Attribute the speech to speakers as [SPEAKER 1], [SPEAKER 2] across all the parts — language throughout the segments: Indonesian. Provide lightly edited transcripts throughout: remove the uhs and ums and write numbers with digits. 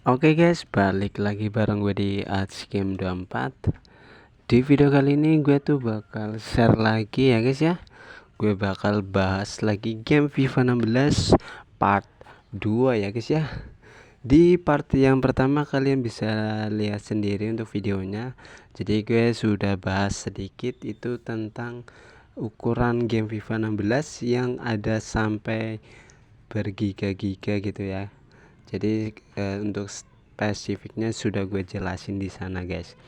[SPEAKER 1] Oke guys, balik lagi bareng gue di Arts Game 24. Di video kali ini gue tuh bakal share lagi ya guys ya. Gue bakal bahas lagi game FIFA 16 part 2 ya guys ya. Di part yang pertama kalian bisa lihat sendiri untuk videonya. Jadi gue sudah bahas sedikit itu tentang ukuran game FIFA 16 yang ada sampai bergiga-giga gitu ya. Jadi untuk spesifiknya sudah gue jelasin di sana guys.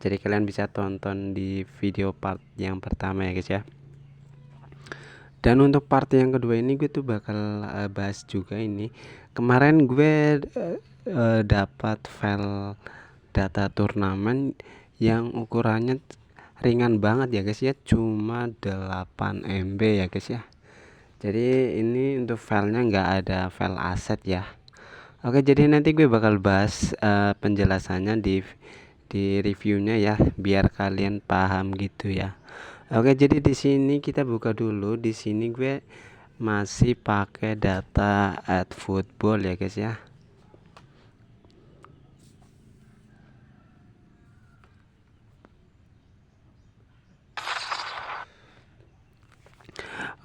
[SPEAKER 1] Jadi kalian bisa tonton di video part yang pertama ya guys ya. Dan untuk part yang kedua ini gue tuh bakal bahas juga ini. Kemarin gue dapat file data turnamen yang ukurannya ringan banget ya guys ya, cuma 8 MB ya guys ya. Jadi ini untuk filenya nggak ada file aset ya. Oke, jadi nanti gue bakal bahas penjelasannya di reviewnya ya, biar kalian paham gitu ya. Oke, jadi di sini kita buka dulu. Di sini gue masih pakai data at football ya guys ya.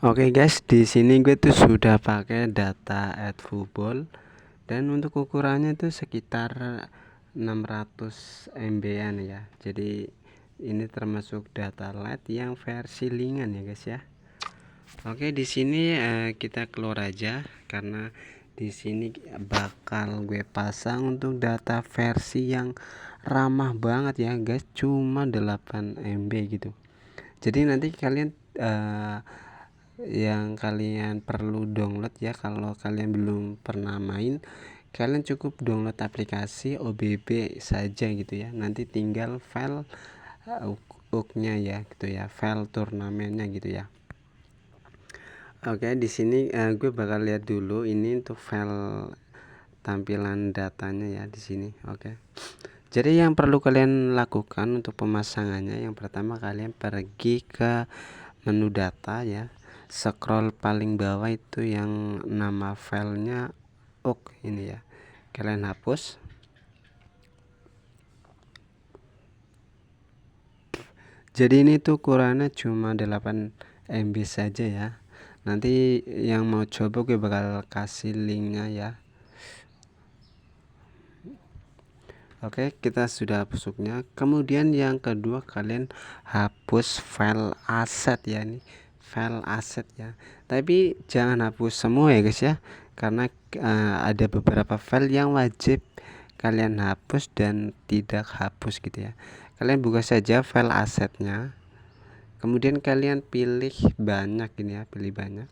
[SPEAKER 1] Oke guys, di sini gue tuh sudah pakai data at football dan untuk ukurannya tuh sekitar 600 MB-an ya. Jadi ini termasuk data LED yang versi ringan ya guys ya. Oke, di sini kita keluar aja karena di sini bakal gue pasang untuk data versi yang ramah banget ya guys, cuma 8 MB gitu. Jadi nanti kalian yang kalian perlu download ya, kalau kalian belum pernah main, kalian cukup download aplikasi OBB saja gitu ya. Nanti tinggal file UK-nya ya gitu ya, file turnamennya gitu ya. Oke, di sini gue bakal lihat dulu ini untuk file tampilan datanya ya di sini. Oke. Jadi yang perlu kalian lakukan untuk pemasangannya, yang pertama kalian pergi ke menu data ya. Scroll paling bawah itu yang nama filenya UK ini ya. Kalian hapus. Jadi ini tuh ukurannya cuma 8 MB saja ya. Nanti yang mau coba gue bakal kasih linknya ya. Oke, kita sudah hapusnya. Kemudian yang kedua kalian hapus file aset ya, ini file aset ya. Tapi jangan hapus semua ya guys ya, karena ada beberapa file yang wajib kalian hapus dan tidak hapus gitu ya. Kalian buka saja file asetnya. Kemudian kalian pilih banyak ini ya, pilih banyak.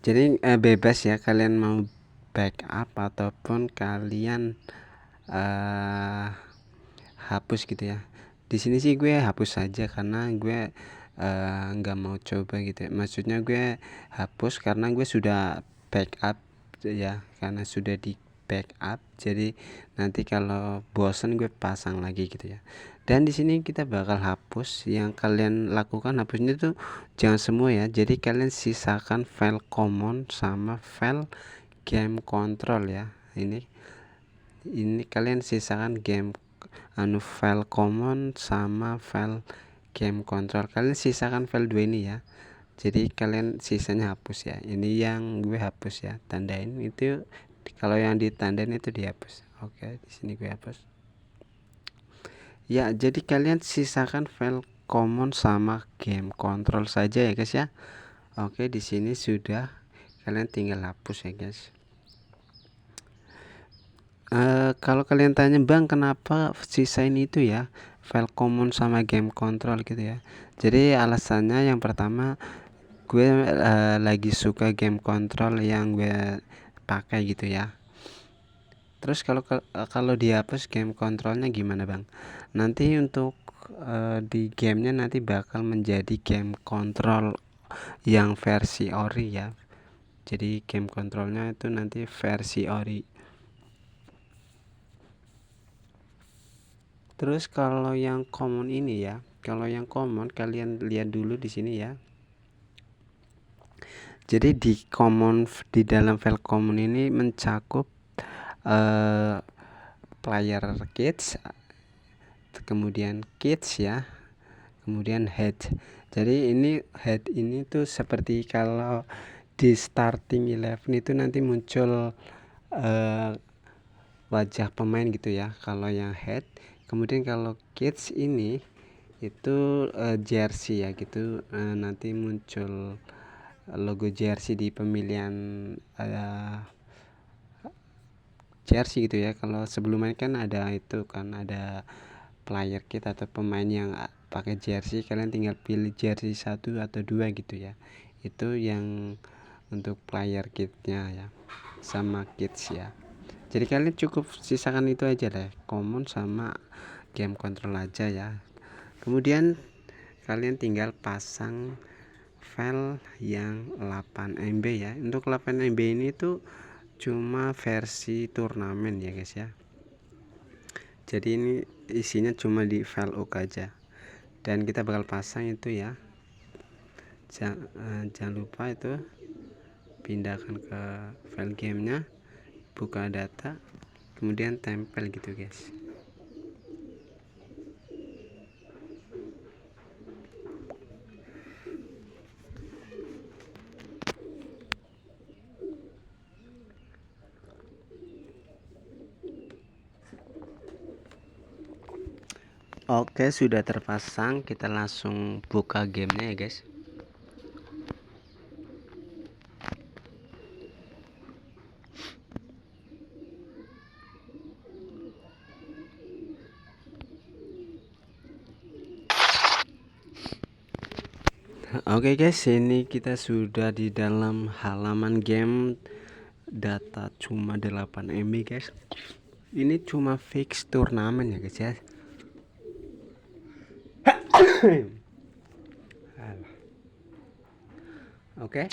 [SPEAKER 1] Jadi bebas ya, kalian mau backup ataupun kalian hapus gitu ya. Di sini sih gue hapus saja karena gue nggak mau coba gitu ya. Maksudnya gue hapus karena gue sudah backup ya, karena sudah di backup. Jadi nanti kalau bosan gue pasang lagi gitu ya. Dan di sini kita bakal hapus. Yang kalian lakukan hapusnya itu jangan semua ya. Jadi kalian sisakan file common sama file game control ya. Ini kalian sisakan file common sama file game control. Kalian sisakan file dua ini ya. Jadi kalian sisanya hapus ya. Ini yang gue hapus ya. Tandain itu, kalau yang ditandain itu dihapus. Oke, di sini gue hapus. Ya, jadi kalian sisakan file common sama game control saja ya guys ya. Oke, di sini sudah, kalian tinggal hapus ya guys. Kalau kalian tanya bang kenapa sisain itu ya, file common sama game control gitu ya. Jadi alasannya yang pertama, gue lagi suka game control yang gue pakai gitu ya. Terus kalau dihapus game controlnya gimana bang? Nanti untuk di gamenya nanti bakal menjadi game control yang versi ori ya. Jadi game controlnya itu nanti versi ori. Terus kalau yang common ini ya, kalau yang common kalian lihat dulu di sini ya. Jadi di dalam file common ini mencakup eh, player kids, kemudian kids ya, kemudian head. Jadi ini head ini tuh seperti kalau di starting 11 itu nanti muncul wajah pemain gitu ya kalau yang head. Kemudian kalau kids ini itu jersey ya gitu, nanti muncul logo jersey di pemilihan jersey gitu ya. Kalau sebelumnya kan ada itu kan, ada player kit atau pemain yang pakai jersey, kalian tinggal pilih jersey 1 atau 2 gitu ya. Itu yang untuk player kitnya ya, sama kids ya. Jadi kalian cukup sisakan itu aja deh, common sama game control aja ya. Kemudian kalian tinggal pasang file yang 8 MB ya. Untuk 8 MB ini tuh cuma versi turnamen ya guys ya. Jadi ini isinya cuma di file OK aja, dan kita bakal pasang itu ya. Jangan lupa itu pindahkan ke file gamenya, buka data, kemudian tempel gitu guys. Oke, sudah terpasang, kita langsung buka gamenya ya guys. Oke guys, ini kita sudah di dalam halaman game. Data cuma 8 MB guys. Ini cuma fix turnamen ya guys ya. Oke.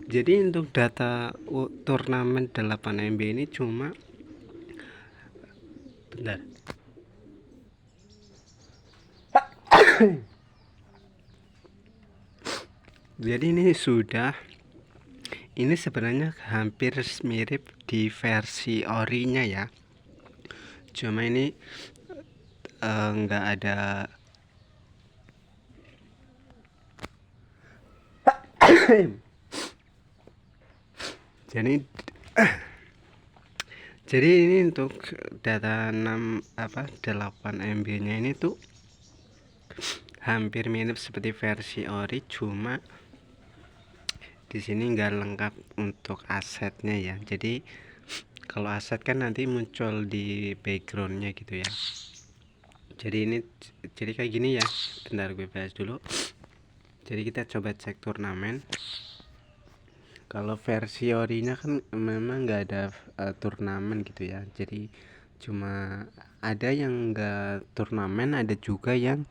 [SPEAKER 1] Jadi untuk data turnamen 8 MB ini cuma, bentar. Jadi ini sebenarnya hampir mirip di versi orinya ya. Cuma ini nggak ada jadi ini untuk data 8 MB nya ini tuh hampir mirip seperti versi ori, cuma di sini nggak lengkap untuk asetnya ya. Jadi kalau aset kan nanti muncul di backgroundnya gitu ya. Jadi kayak gini ya. Bentar, gue bahas dulu. Jadi kita coba cek turnamen. Kalau versi orinya kan memang nggak ada turnamen gitu ya. Jadi cuma ada yang nggak turnamen, ada juga yang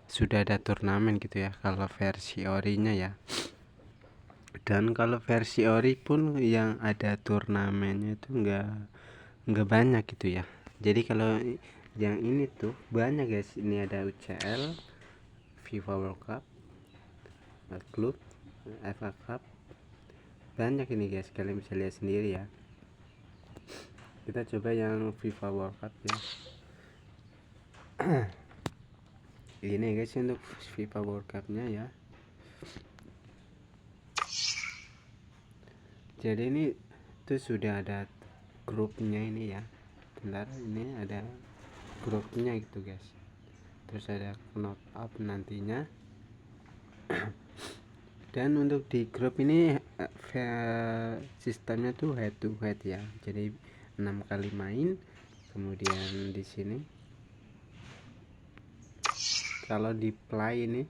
[SPEAKER 1] sudah ada turnamen gitu ya kalau versi orinya ya. Dan kalau versi ori pun yang ada turnamennya itu nggak banyak gitu ya. Jadi kalau yang ini tuh banyak guys. Ini ada UCL, FIFA World Cup, Club, FA Cup, banyak ini guys, kalian bisa lihat sendiri ya. Kita coba yang FIFA World Cup ya. Ini guys untuk FIFA World Cup nya ya. Jadi ini tuh sudah ada grupnya ini ya. Bentar, ini ada grupnya gitu guys. Terus ada knockout up nantinya. Dan untuk di grup ini sistemnya tuh head to head ya. Jadi 6 kali main. Kemudian di sini kalau di play ini,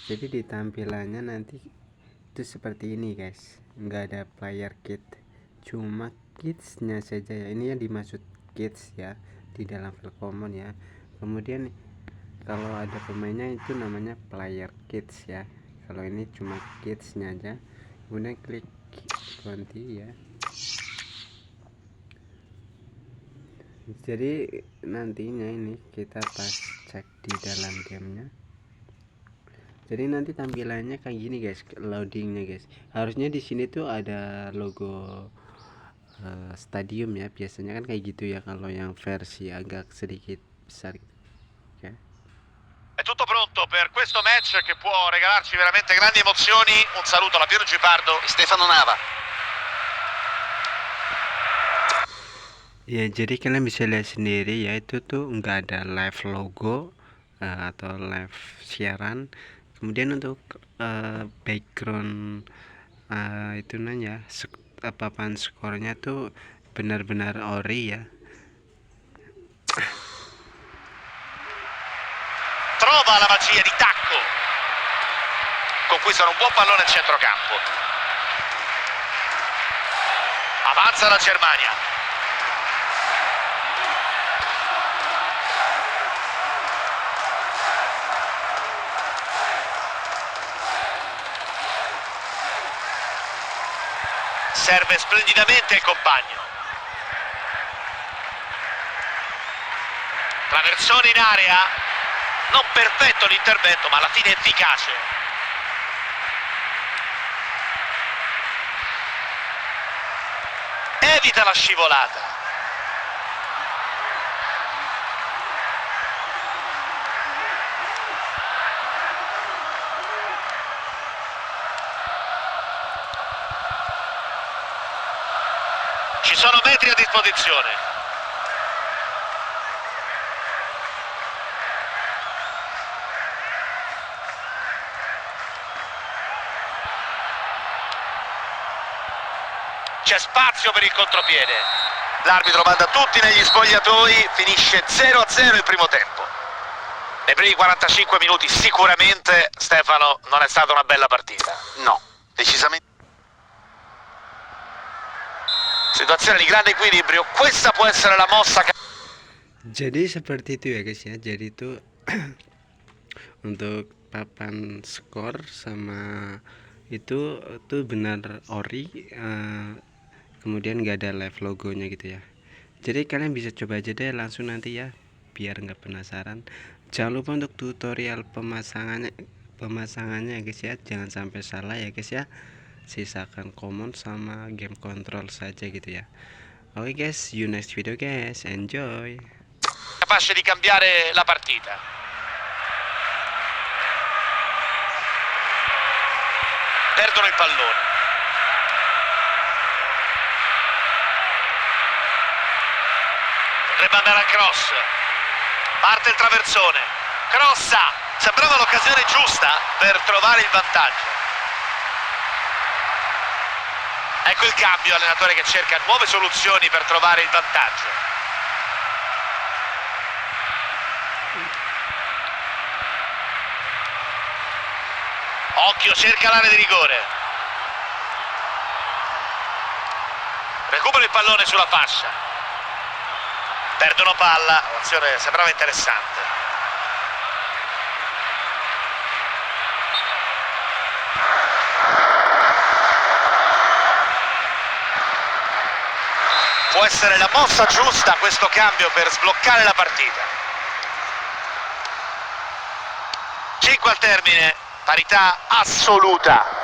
[SPEAKER 1] jadi di tampilannya nanti itu seperti ini guys, nggak ada player kit, cuma kidsnya saja ya. Ini yang dimaksud kids ya di dalam file common ya. Kemudian kalau ada pemainnya itu namanya player kids ya. Kalau ini cuma kidsnya aja. Kemudian klik ganti ya. Jadi nantinya ini kita pas cek di dalam gamenya, Jadi nanti tampilannya kayak gini guys, loadingnya guys. Harusnya di sini tuh ada logo stadium ya, biasanya kan kayak gitu ya kalau yang versi agak sedikit besar gitu. Oke.
[SPEAKER 2] È tutto pronto per questo match che può regalarci veramente grandi emozioni. Un saluto alla Pierluigi Pardo e Stefano Nava.
[SPEAKER 1] Ya, jadi kalian bisa lihat sendiri ya, itu tuh nggak ada live logo atau live siaran. Kemudian untuk background itu nanya papan skornya tuh benar-benar ori ya.
[SPEAKER 2] Trova la magia di tacco. Conquistano un buon pallone al centrocampo. Avanza la Germania. Serve splendidamente il compagno. Traversone in area. Non perfetto l'intervento, ma alla fine efficace. Evita la scivolata. Ci sono metri a disposizione. C'è spazio per il contropiede. L'arbitro manda tutti negli spogliatoi, finisce 0-0 il primo tempo. Nei primi 45 minuti sicuramente, Stefano, non è stata una bella partita. No, decisamente. Situazione di grande equilibrio, questa può essere la mossa.
[SPEAKER 1] Jadi seperti itu ya guys ya. Jadi itu untuk papan skor sama itu tuh benar ori, kemudian nggak ada live logonya gitu ya. Jadi kalian bisa coba aja deh langsung nanti ya, biar nggak penasaran. Jangan lupa untuk tutorial pemasangannya guys ya, jangan sampai salah ya guys ya. Sisakan common sama game control saja gitu ya. Oke guys, see you next video guys, enjoy.
[SPEAKER 2] Capace di cambiare la partita. Perdono il pallone. Potrebbe andare al cross. Parte il traversone. Crossa. Sembrava l'occasione giusta per trovare il vantaggio. Ecco il cambio, allenatore che cerca nuove soluzioni per trovare il vantaggio. Occhio, cerca l'area di rigore. Recupera il pallone sulla fascia. Perdono palla, l'azione sembrava interessante. Può essere la mossa giusta questo cambio per sbloccare la partita. 5 al termine, parità assoluta.